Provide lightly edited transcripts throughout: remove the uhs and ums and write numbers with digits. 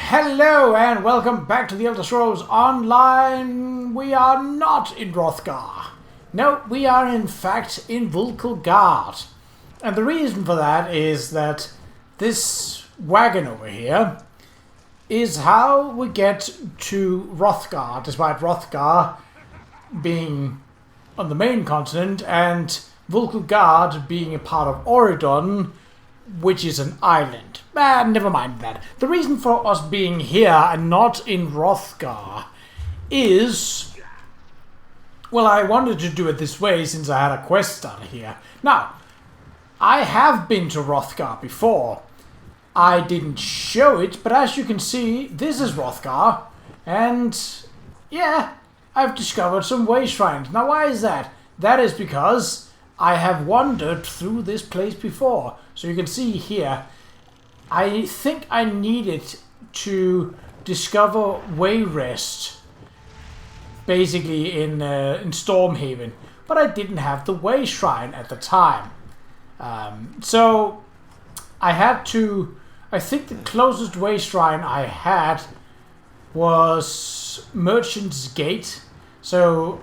Hello and welcome back to the Elder Scrolls Online. We are not in Hrothgar. No, we are in fact in Vulkulgard. And the reason for that is that this wagon over here is how we get to Hrothgar, despite Hrothgar being on the main continent and Vulkulgard being a part of Oridon, which is an island. Never mind that. The reason for us being here and not in Hrothgar is... well, I wanted to do it this way since I had a quest started here. Now, I have been to Hrothgar before. I didn't show it, but as you can see, this is Hrothgar. And, yeah, I've discovered some way shrines. Now, why is that? That is because I have wandered through this place before. So you can see here, I think I needed to discover Wayrest, basically in Stormhaven, but I didn't have the Way Shrine at the time. So I had to, I think the closest Way Shrine I had was Merchant's Gate. So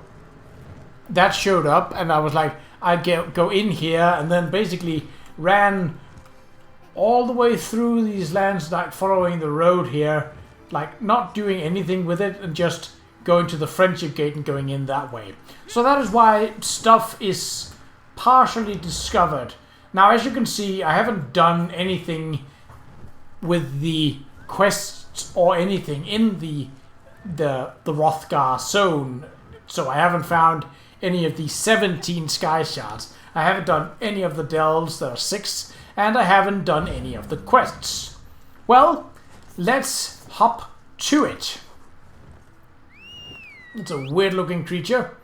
that showed up and I was like, I go in here and then basically ran all the way through these lands, like following the road here, like not doing anything with it and just going to the Friendship Gate and going in that way. So that is why stuff is partially discovered. Now, as you can see, I haven't done anything with the quests or anything in the Hrothgar zone, so I haven't found any of the 17 sky shards. I haven't done any of the delves, there are 6, and I haven't done any of the quests. Well, let's hop to it. It's a weird looking creature.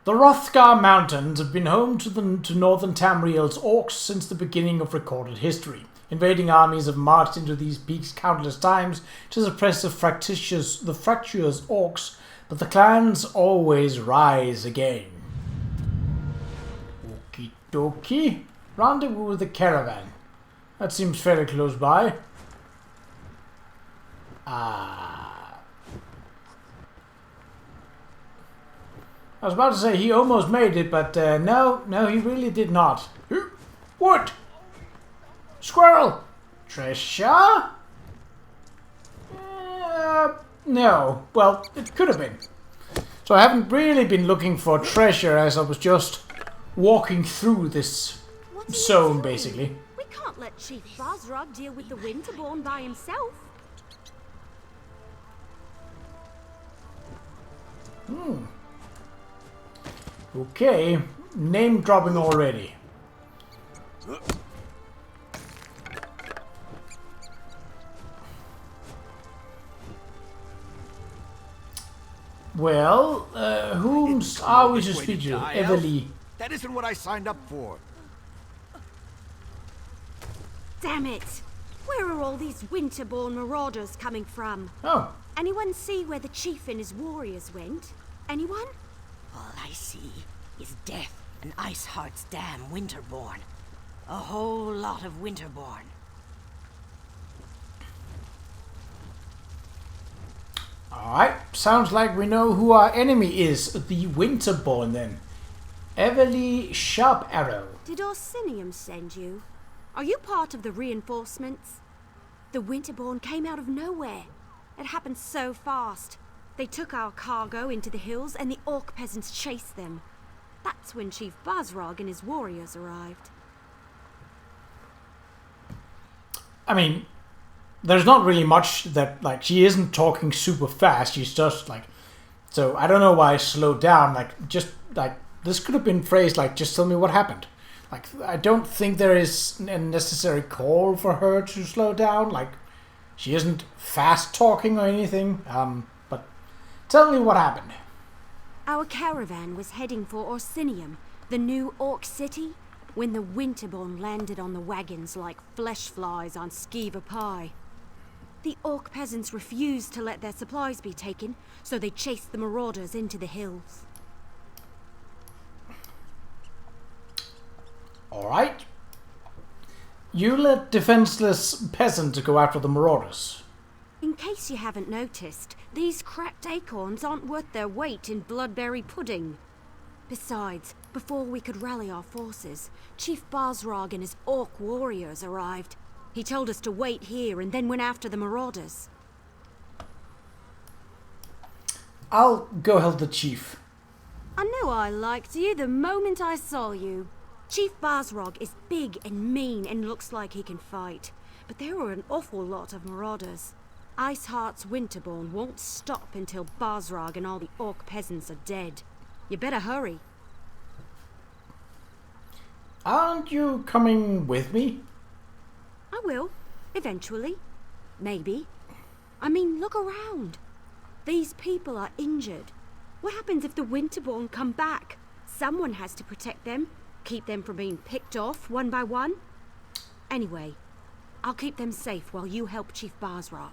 The Hrothgar Mountains have been home to Northern Tamriel's orcs since the beginning of recorded history. Invading armies have marched into these peaks countless times to suppress the fractious orcs, but the clans always rise again. Okie dokie. Rendezvous with the caravan. That seems fairly close by. I was about to say he almost made it, but no, he really did not. What? Squirrel? Treasure? No. Well, it could have been. So I haven't really been looking for treasure as I was just walking through this zone, basically. We can't let Chief Qa'Rajh deal with the Winterborn by himself. Okay, name dropping already. Well, whom are we to speak to? Everly. That isn't what I signed up for. Damn it! Where are all these Winterborn marauders coming from? Oh. Anyone see where the chief and his warriors went? Anyone? All I see is death and Iceheart's damn Winterborn. A whole lot of Winterborn. Alright, sounds like we know who our enemy is. The Winterborn then. Everly Sharp Arrow. Did Orsinium send you? Are you part of the reinforcements? The Winterborn came out of nowhere. It happened so fast. They took our cargo into the hills and the orc peasants chased them. That's when Chief Qa'Rajh and his warriors arrived. I mean, there's not really much that, like, she isn't talking super fast. She's just, like, so I don't know why I slowed down. Like, just, like, this could have been phrased, like, just tell me what happened. Like, I don't think there is a necessary call for her to slow down. Like, she isn't fast talking or anything. But tell me what happened. Our caravan was heading for Orsinium, the new orc city, when the Winterborn landed on the wagons like flesh flies on skeever pie. The orc peasants refused to let their supplies be taken, so they chased the marauders into the hills. Alright. You let defenseless peasants go after the marauders. In case you haven't noticed, these cracked acorns aren't worth their weight in bloodberry pudding. Besides, before we could rally our forces, Chief Qa'Rajh and his orc warriors arrived. He told us to wait here and then went after the marauders. I'll go help the chief. I knew I liked you the moment I saw you. Chief Qa'Rajh is big and mean and looks like he can fight. But there were an awful lot of marauders. Iceheart's Winterborn won't stop until Qa'Rajh and all the orc peasants are dead. You better hurry. Aren't you coming with me? I will, eventually. Maybe. I mean, look around. These people are injured. What happens if the Winterborn come back? Someone has to protect them, keep them from being picked off one by one. Anyway, I'll keep them safe while you help Chief Qa'Rajh.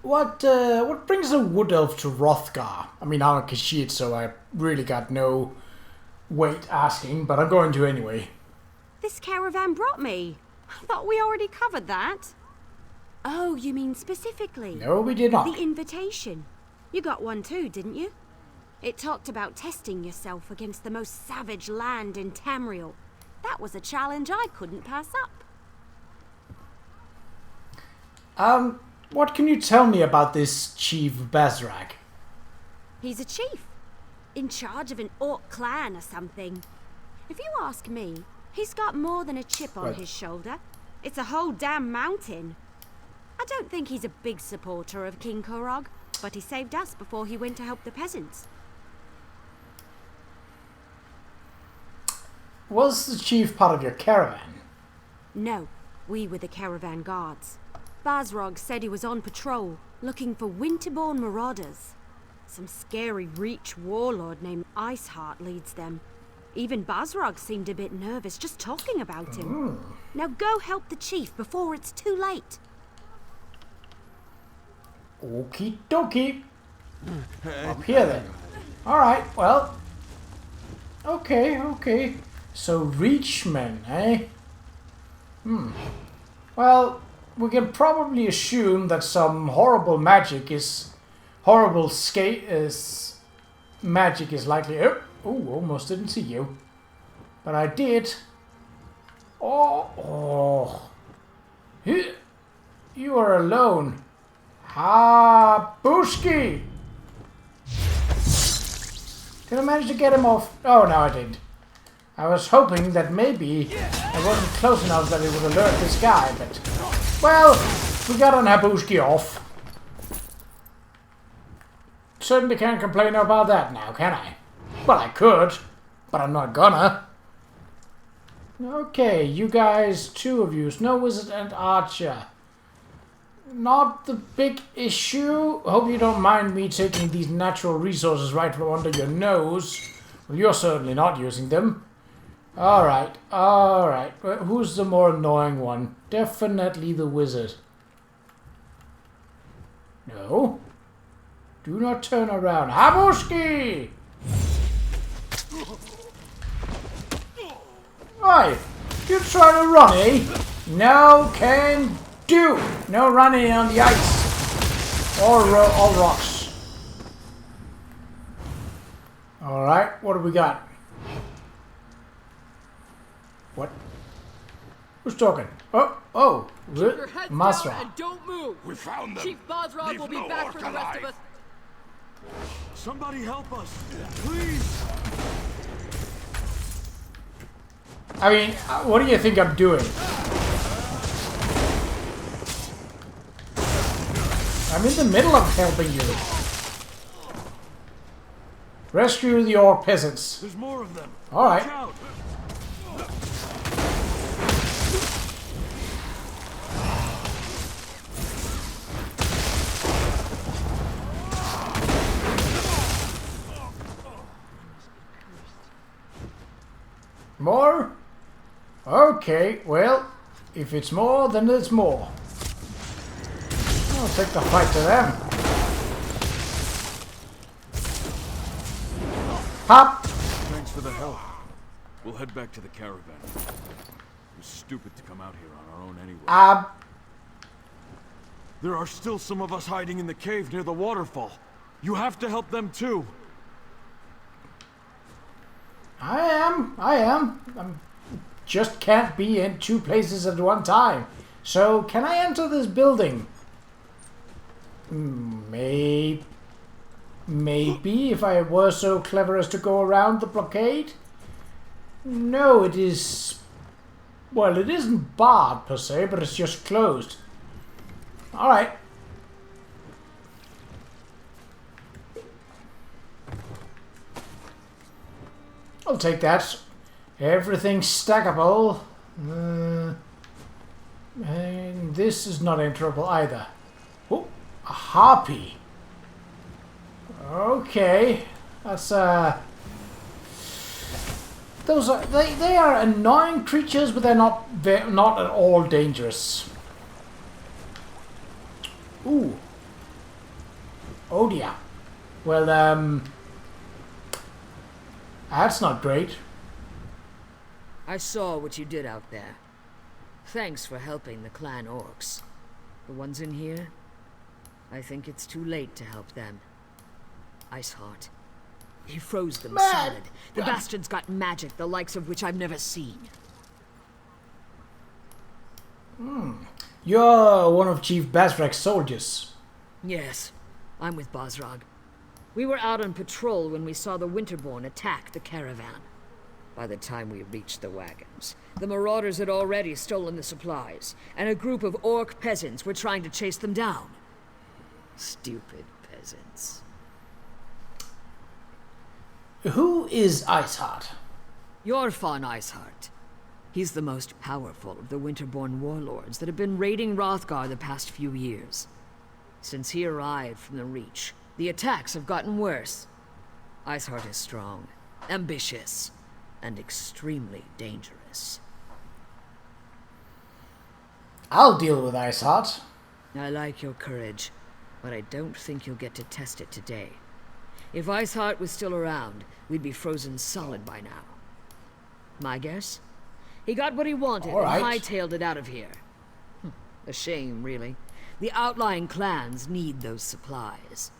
What brings a wood elf to Hrothgar? I mean, I'm a Khajiit, so I really got no weight asking, but I'm going to anyway. This caravan brought me. I thought we already covered that. Oh, you mean specifically? No, we did not. The invitation. You got one too, didn't you? It talked about testing yourself against the most savage land in Tamriel. That was a challenge I couldn't pass up. What can you tell me about this Chief Qa'Rajh? He's a chief. In charge of an orc clan or something. If you ask me, he's got more than a chip on his shoulder. It's a whole damn mountain. I don't think he's a big supporter of King Qa'Rajh, but he saved us before he went to help the peasants. Was the chief part of your caravan? No, we were the caravan guards. Qa'Rajh said he was on patrol, looking for Winterborn marauders. Some scary Reach warlord named Iceheart leads them. Even Qa'Rajh seemed a bit nervous just talking about him. Now go help the chief before it's too late. Okie dokie. Up here then. Alright, well. Okay. So Reachmen, eh? Well, we can probably assume that some horrible magic is likely. Oh, almost didn't see you, but I did. Oh, you are alone. Bushki! Did I manage to get him off? Oh, no, I didn't. I was hoping that maybe I wasn't close enough that it would alert this guy, but... Well, we got an Habushki off. Certainly can't complain about that now, can I? Well, I could, but I'm not gonna. Okay, you guys, two of you, Snow Wizard and Archer. Not the big issue. Hope you don't mind me taking these natural resources right from under your nose. Well, you're certainly not using them. Alright. Who's the more annoying one? Definitely the wizard. No. Do not turn around. Habushki! Oi! You trying to run, eh? No can do. No running on the ice. Or rocks. Alright, what do we got? What? Who's talking? Oh, Keep your heads Masra. down and don't move. We found them. Chief Qa'Rajh Leave will be no back orc for the rest of alive. us. Somebody help us, please. I mean, what do you think I'm doing? I'm in the middle of helping you. Rescue the orc peasants. There's more of them. Alright. Watch out. More? Okay, well, if it's more, then it's more. I'll take the fight to them. Pop! Thanks for the help. We'll head back to the caravan. It was stupid to come out here on our own anyway. There are still some of us hiding in the cave near the waterfall. You have to help them too. I am. I just can't be in two places at one time. So, can I enter this building? Maybe if I were so clever as to go around the blockade? No, it is... Well, it isn't barred per se, but it's just closed. Alright. I'll take that. Everything's stackable. And this is not enterable either. Oh, a harpy. Okay. That's those are they are annoying creatures, but they're not at all dangerous. Ooh. Oh dear. Well, that's not great. I saw what you did out there. Thanks for helping the clan orcs. The ones in here, I think it's too late to help them. Iceheart. He froze them solid. The bastards got magic, the likes of which I've never seen. You're one of Chief Basrak's soldiers. Yes, I'm with Qa'Rajh. We were out on patrol when we saw the Winterborn attack the caravan. By the time we reached the wagons, the marauders had already stolen the supplies, and a group of orc peasants were trying to chase them down. Stupid peasants. Who is Iceheart? Yorfan Iceheart. He's the most powerful of the Winterborn warlords that have been raiding Hrothgar the past few years. Since he arrived from the Reach, the attacks have gotten worse. Iceheart is strong, ambitious, and extremely dangerous. I'll deal with Iceheart. I like your courage, but I don't think you'll get to test it today. If Iceheart was still around, we'd be frozen solid by now. My guess? He got what he wanted and hightailed it out of here. A shame, really. The outlying clans need those supplies.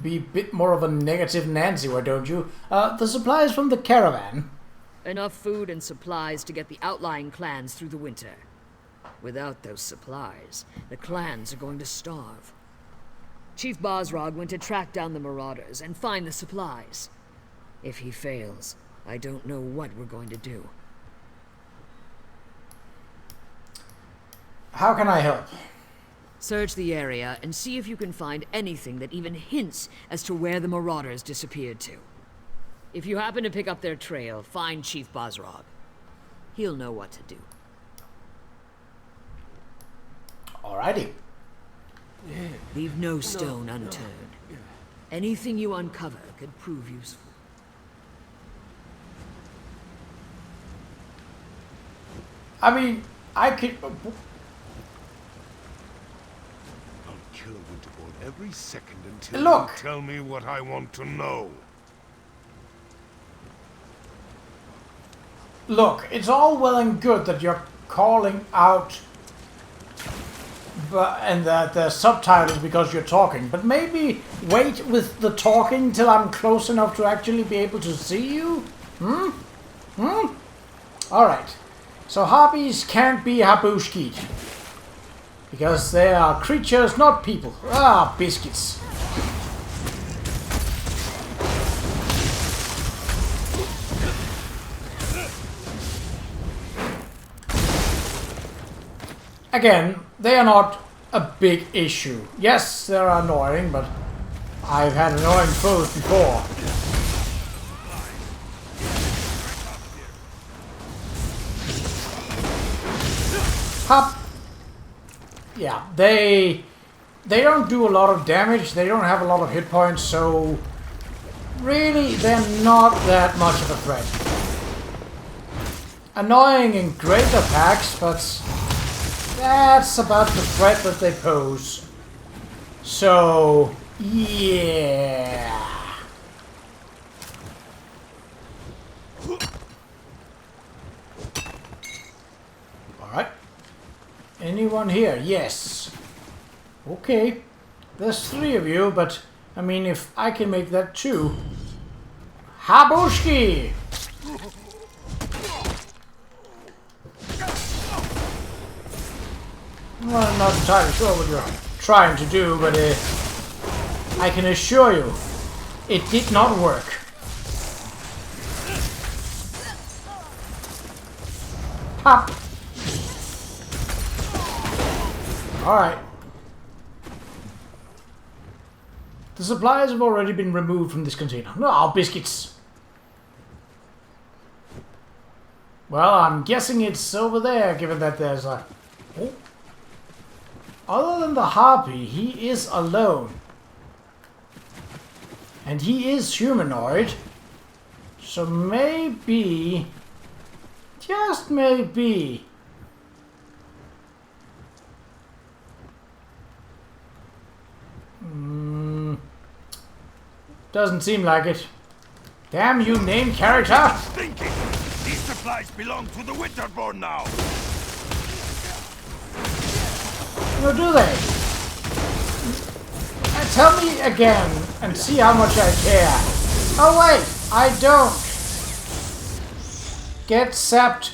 Be a bit more of a negative Nancy, why don't you? The supplies from the caravan. Enough food and supplies to get the outlying clans through the winter. Without those supplies, the clans are going to starve. Chief Qa'Rajh went to track down the marauders and find the supplies. If he fails, I don't know what we're going to do. How can I help? Search the area and see if you can find anything that even hints as to where the marauders disappeared to. If you happen to pick up their trail, find Chief Qa'Rajh. He'll know what to do. Alrighty. Leave no stone unturned. Anything you uncover could prove useful. I mean, I could... I'll kill a Winterborn every second until Look! you tell me what I want to know. Look, it's all well and good that you're calling out and the subtitles because you're talking, but maybe wait with the talking till I'm close enough to actually be able to see you? Alright. So harpies can't be habushkied. Because they are creatures, not people. Ah, biscuits. Again, they are not a big issue. Yes, they're annoying, but I've had annoying foes before. Hop. Yeah, they don't do a lot of damage. They don't have a lot of hit points, so really they're not that much of a threat. Annoying in greater packs, but that's about the threat that they pose. So, yeah. Anyone here? Yes. Okay. There's 3 of you, but I mean, if I can make that 2. Habushki! Well, I'm not entirely sure what you're trying to do, but I can assure you, it did not work. Pop! Alright. The supplies have already been removed from this container. No, biscuits! Well, I'm guessing it's over there, given that there's a... Oh. Other than the harpy, he is alone. And he is humanoid. So maybe... Just maybe... Doesn't seem like it. Damn you, name character! Thinking! These supplies belong to the Winterborn now! No, do they? Tell me again and see how much I care. Oh wait, I don't. Get sapped,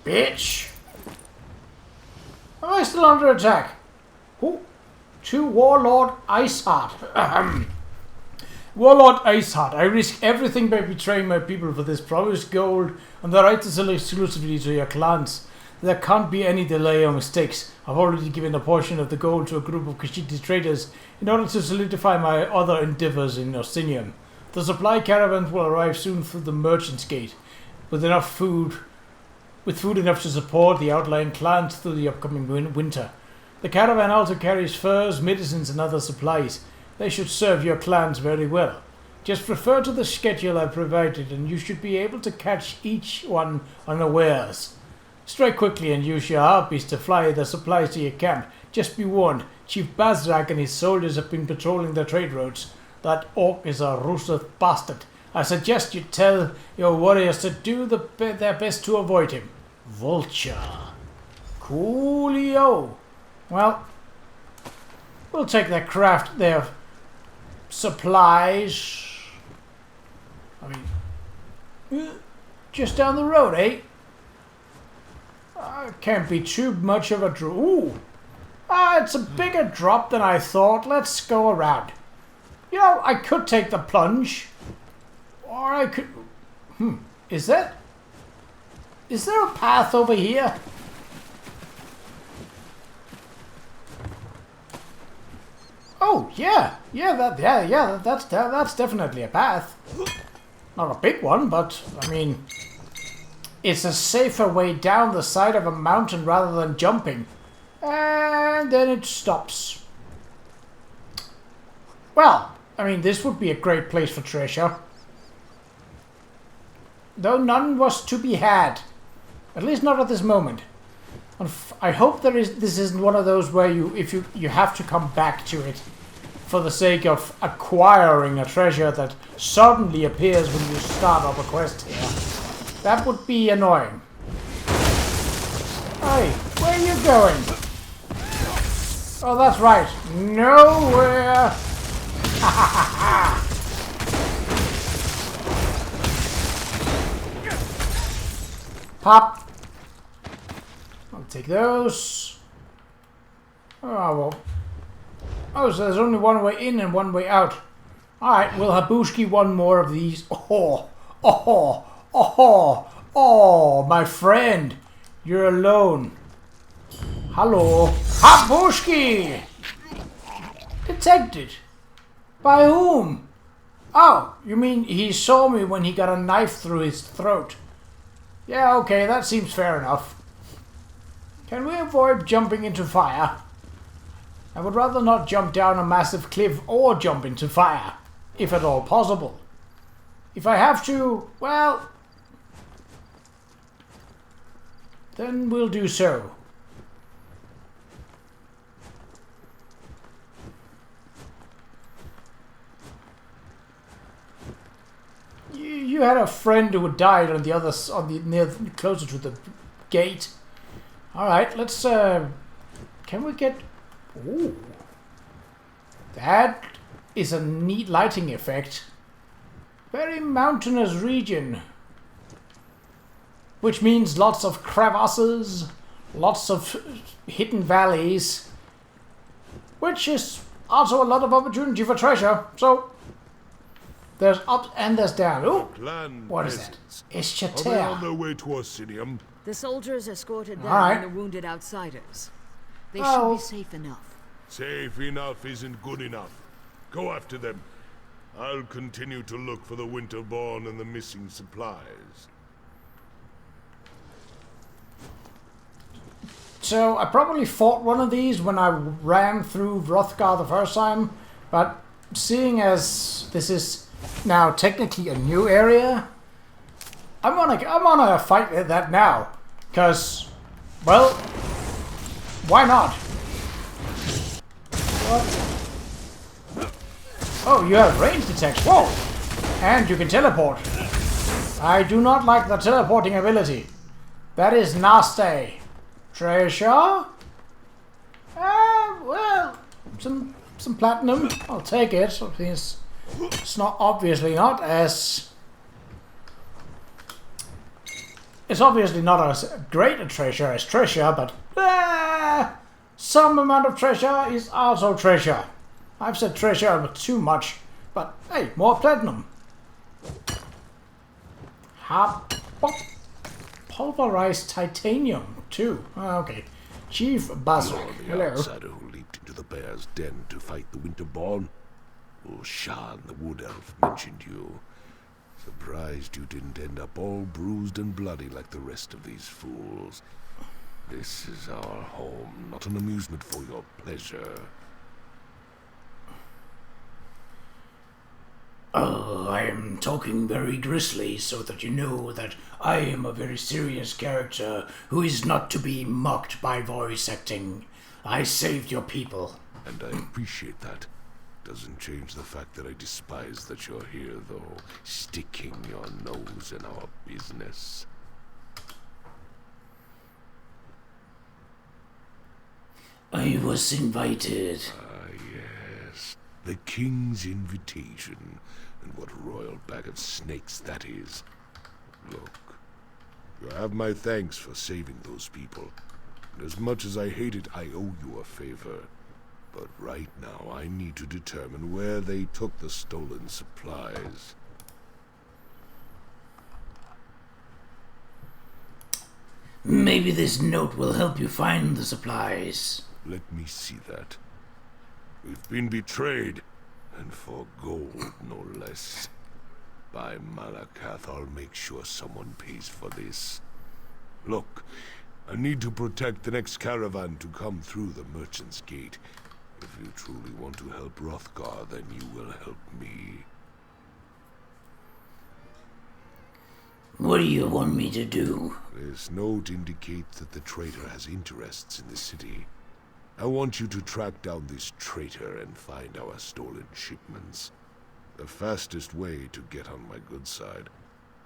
bitch. Am I still under attack? Who? To Warlord Iceheart. Warlord Iceheart, I risk everything by betraying my people for this promised gold and the right to sell exclusively to your clans. There can't be any delay or mistakes. I've already given a portion of the gold to a group of Khajiit traders in order to solidify my other endeavors in Orsinium. The supply caravans will arrive soon through the Merchant's Gate, with food enough to support the outlying clans through the upcoming winter. The caravan also carries furs, medicines, and other supplies. They should serve your clans very well. Just refer to the schedule I provided, and you should be able to catch each one unawares. Strike quickly and use your harpies to fly the supplies to your camp. Just be warned, Chief Bazrak and his soldiers have been patrolling the trade routes. That orc is a ruthless bastard. I suggest you tell your warriors to do their best to avoid him. Vulture. Coolio. Well, we'll take their supplies. I mean, just down the road, eh? Can't be too much of a drop. Ooh! It's a bigger drop than I thought. Let's go around. You know, I could take the plunge. Or I could... Is there a path over here? Oh, yeah. That's definitely a path. Not a big one, but, I mean... It's a safer way down the side of a mountain rather than jumping. And then it stops. Well, I mean, this would be a great place for treasure. Though none was to be had. At least not at this moment. I hope this isn't one of those where you have to come back to it for the sake of acquiring a treasure that suddenly appears when you start up a quest here. That would be annoying. Hey, where are you going? Oh, that's right. Nowhere. Ha ha ha ha. Pop. I'll take those. Oh, well. Oh, so there's only one way in and one way out. Alright, we'll habushki one more of these. Oh, my friend. You're alone. Hello. Habushki! Detected. By whom? Oh, you mean he saw me when he got a knife through his throat. Yeah, okay, that seems fair enough. Can we avoid jumping into fire? I would rather not jump down a massive cliff or jump into fire, if at all possible. If I have to, well, then we'll do so. You had a friend who died on the other, closer to the gate. All right, let's Can we get... Ooh. That is a neat lighting effect. Very mountainous region. Which means lots of crevasses, lots of hidden valleys. Which is also a lot of opportunity for treasure. So, there's up and there's down. Ooh, what is that? It's Are they on Chater. their way to Orsinium? The soldiers escorted them Alright. and the wounded outsiders. They Oh. should be safe enough. Safe enough isn't good enough. Go after them. I'll continue to look for the Winterborn and the missing supplies. So I probably fought one of these when I ran through Hrothgar the first time, but seeing as this is now technically a new area, I'm gonna fight that now, cause, well, why not? What? Oh, you have range detection. Whoa! And you can teleport. I do not like the teleporting ability. That is nasty. Treasure? Well, some platinum. I'll take it. It's not obviously not as... It's obviously not as great a treasure as treasure, but some amount of treasure is also treasure. I've said treasure but too much, but hey, more platinum. Pulverized titanium too. Okay. Chief Basil. You're the Hello. outsider who leaped into the bear's den to fight the Winterborn. Shan, the wood elf, mentioned you. Surprised you didn't end up all bruised and bloody like the rest of these fools. This is our home, not an amusement for your pleasure. Oh, I am talking very grisly so that you know that I am a very serious character who is not to be mocked by voice acting. I saved your people. And I appreciate that. Doesn't change the fact that I despise that you're here, though, sticking your nose in our business. I was invited. Ah, yes. The king's invitation. And what a royal bag of snakes that is. Look, you have my thanks for saving those people. And as much as I hate it, I owe you a favor. But right now, I need to determine where they took the stolen supplies. Maybe this note will help you find the supplies. Let me see that. We've been betrayed, and for gold, no less. By Malakath, I'll make sure someone pays for this. Look, I need to protect the next caravan to come through the Merchant's Gate. If you truly want to help Hrothgar, then you will help me. What do you want me to do? This note indicates that the traitor has interests in the city. I want you to track down this traitor and find our stolen shipments. The fastest way to get on my good side,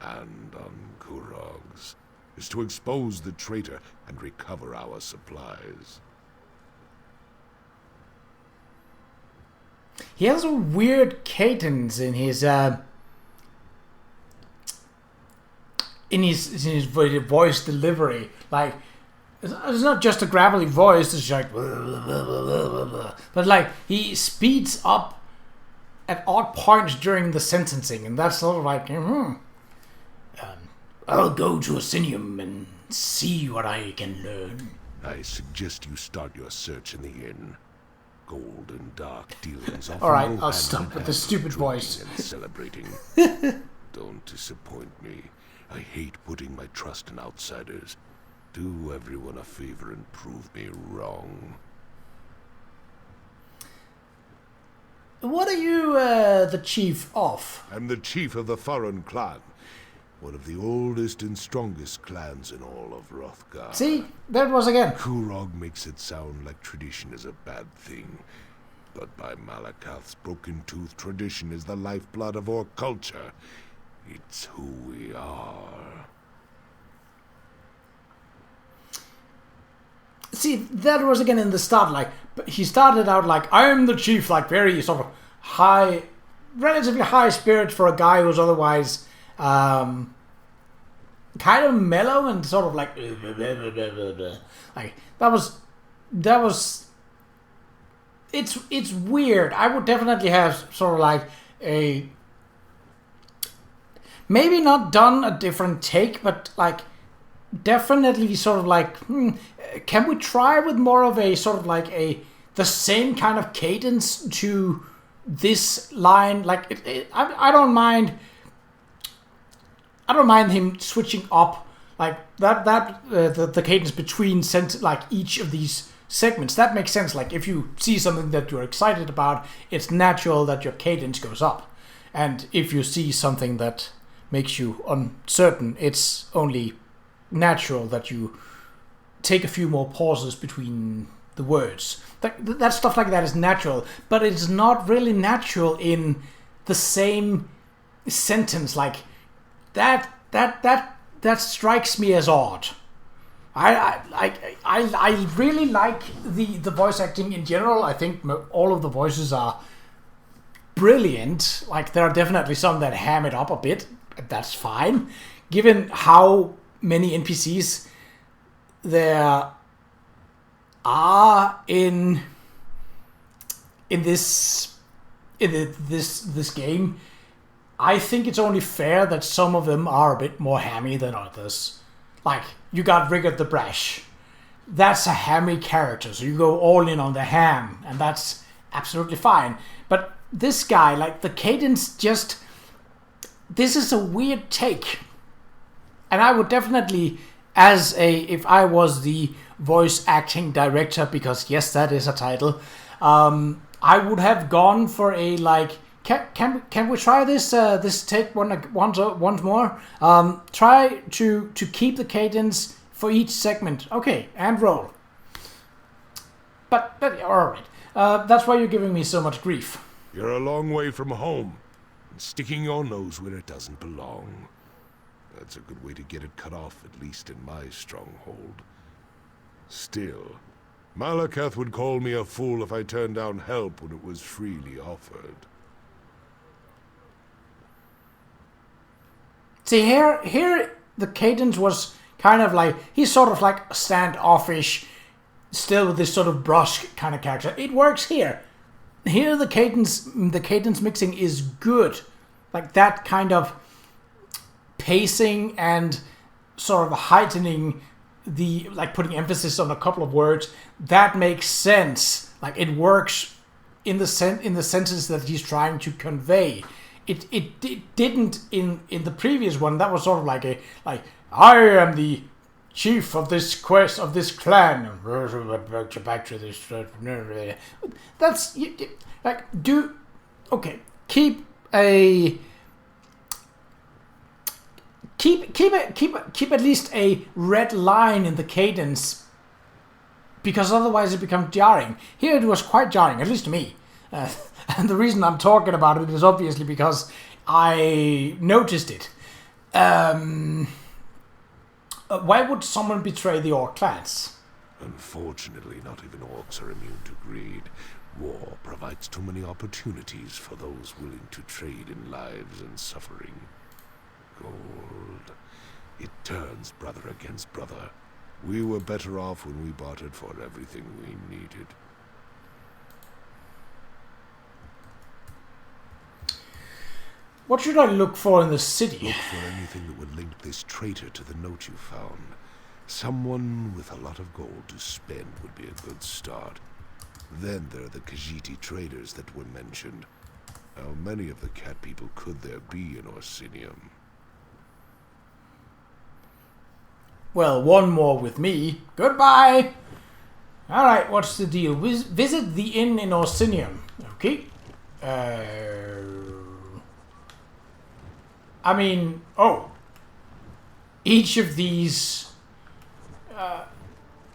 and on Qa'Rajh's, is to expose the traitor and recover our supplies. He has a weird cadence in his voice delivery. Like, it's not just a gravelly voice, it's like blah, blah, blah, blah, blah. But like he speeds up at odd points during the sentencing, and that's sort of like I'll go to Orsinium and see what I can learn. I suggest you start your search in the inn. Gold and dark dealings often All right, go I'll hand stop in with the hand, stupid drinking voice. and celebrating. Don't disappoint me. I hate putting my trust in outsiders. Do everyone a favor and prove me wrong. What are you the chief of? I'm the chief of the Farron clan, one of the oldest and strongest clans in all of Hrothgar. See, there it was again. Qa'Rajh makes it sound like tradition is a bad thing. But by Malakath's broken tooth, tradition is the lifeblood of our culture. It's who we are. see, that was again in the start, like, he started out like, I'm the chief, like, very sort of high, relatively high spirits for a guy who's otherwise kind of mellow and sort of like that was it's weird. I would definitely have sort of like a, maybe not done a different take, but like definitely sort of like, can we try with more of a sort of like the same kind of cadence to this line? Like I don't mind him switching up like the cadence between like each of these segments. That makes sense. Like if you see something that you're excited about, it's natural that your cadence goes up. And if you see something that makes you uncertain, it's only natural that you take a few more pauses between the words. That stuff like that is natural, but it's not really natural in the same sentence. Like that strikes me as odd. I really like the voice acting in general. I think all of the voices are brilliant. Like there are definitely some that ham it up a bit. That's fine, given how many NPCs there are in this game. I think it's only fair that some of them are a bit more hammy than others. Like you got Rigard the Brash. That's a hammy character, so you go all in on the ham, and that's absolutely fine. But this guy, like the cadence, just, this is a weird take. And I would definitely, if I was the voice acting director, because yes, that is a title, I would have gone for a like, can we try this this take once more? Try to keep the cadence for each segment. Okay, and roll. But all right. That's why you're giving me so much grief. You're a long way from home, and sticking your nose where it doesn't belong. That's a good way to get it cut off, at least in my stronghold. Still, Malakath would call me a fool if I turned down help when it was freely offered. See, here the cadence was kind of like, he's sort of like standoffish, still with this sort of brusque kind of character. It works here. Here the cadence mixing is good. Like that kind of pacing and sort of heightening the, like putting emphasis on a couple of words, that makes sense. Like it works in the sentence that he's trying to convey. It didn't in the previous one. That was sort of like I am the chief of this quest, of this clan. Back to this. That's like keep at least a red line in the cadence, because otherwise it becomes jarring. Here it was quite jarring, at least to me. And the reason I'm talking about it is obviously because I noticed it. Why would someone betray the orc clans? Unfortunately, not even orcs are immune to greed. War provides too many opportunities for those willing to trade in lives and suffering. Gold. It turns brother against brother. We were better off when we bartered for everything we needed. What should I look for in the city? Look for anything that would link this traitor to the note you found. Someone with a lot of gold to spend would be a good start. Then there are the Khajiit traders that were mentioned. How many of the cat people could there be in Orsinium? Well, one more with me. Goodbye! Alright, what's the deal? Visit the inn in Orsinium. Okay. I mean, each of these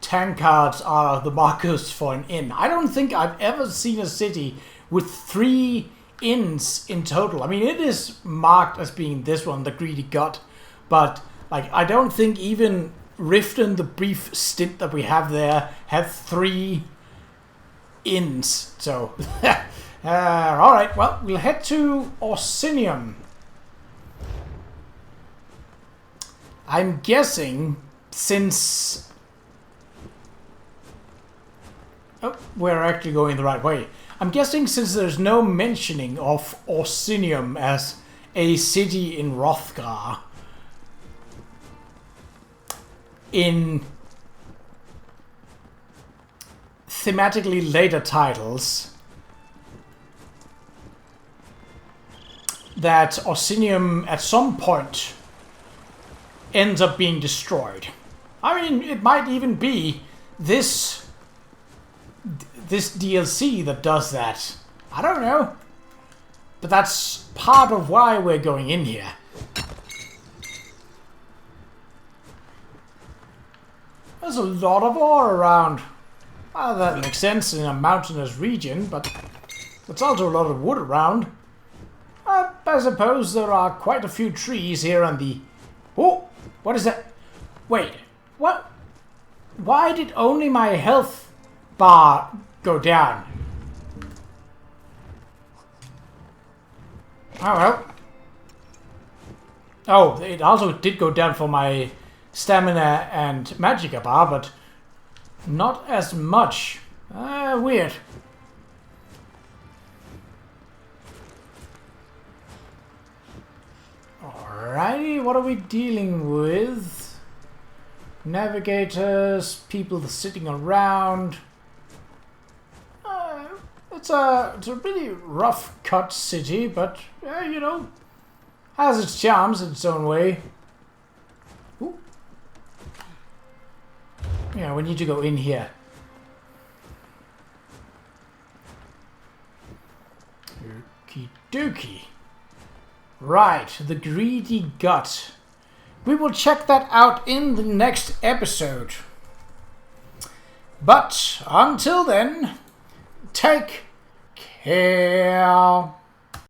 tankards are the markers for an inn. I don't think I've ever seen a city with 3 inns in total. I mean, it is marked as being this one, the Greedy God, but like I don't think even Riften, the brief stint that we have there, had 3 inns. So, alright, well, we'll head to Orsinium. I'm guessing since... Oh, we're actually going the right way. I'm guessing since there's no mentioning of Orsinium as a city in Hrothgar in thematically later titles, that Orsinium at some point ends up being destroyed. I mean, it might even be this DLC that does that. I don't know. But that's part of why we're going in here. There's a lot of ore around. Well, that makes sense in a mountainous region, but there's also a lot of wood around. I suppose there are quite a few trees here on the... Oh! What is that? Wait. What? Why did only my health bar go down? Oh well. Oh, it also did go down for my stamina and magicka bar, but not as much. Weird. Alrighty, what are we dealing with? Navigators, people sitting around. It's a really rough cut city, but you know, has its charms in its own way. Ooh. Yeah, we need to go in here. Okie dokie. Right, the greedy gut. We will check that out in the next episode. But until then, take care.